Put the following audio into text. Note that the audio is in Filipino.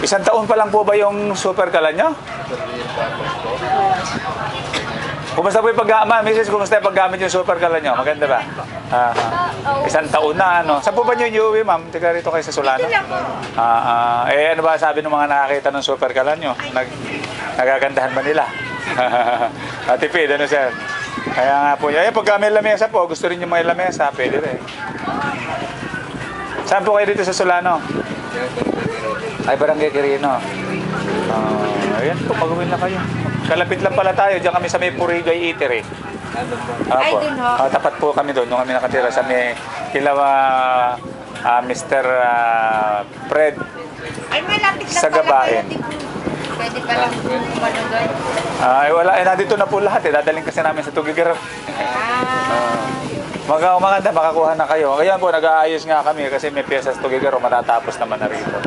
Isang taon pa lang po ba yung super kalan nyo? Kumusta po yung paggamit? Mrs. Kumusta yung paggamit yung super kalan nyo? Maganda ba? Isang taon na, ano? Saan po ba nyo iuwi, ma'am? Tika rito kayo sa Solano? Ano ba sabi ng mga nakakita ng super kalan nyo? Nagagandahan ba nila? Tipid, ano sir? Kaya nga po yun. Pagka may lamesa po, gusto rin yung may lamesa, pwede rin. Saan po kayo dito sa Solano? Ay, Barangay Quirino. Ayan po, mag-uwi na kayo. Kalapit lang pala tayo. Diyan kami sa may Purigay Eatery. Ay, dun ho. Tapat po kami doon. Doon kami nakatira sa may kilawa Mr. Fred Ay, malapit lang sa Gabain. Pwede pa lang kumano doon. Ay, wala. Nandito na po lahat. Dadaling kasi namin sa Tugigaraw. Maganda, makakuha na kayo. Kaya po, nag-aayos nga kami kasi may pyesa sa Tugigaraw. Matatapos naman na rito.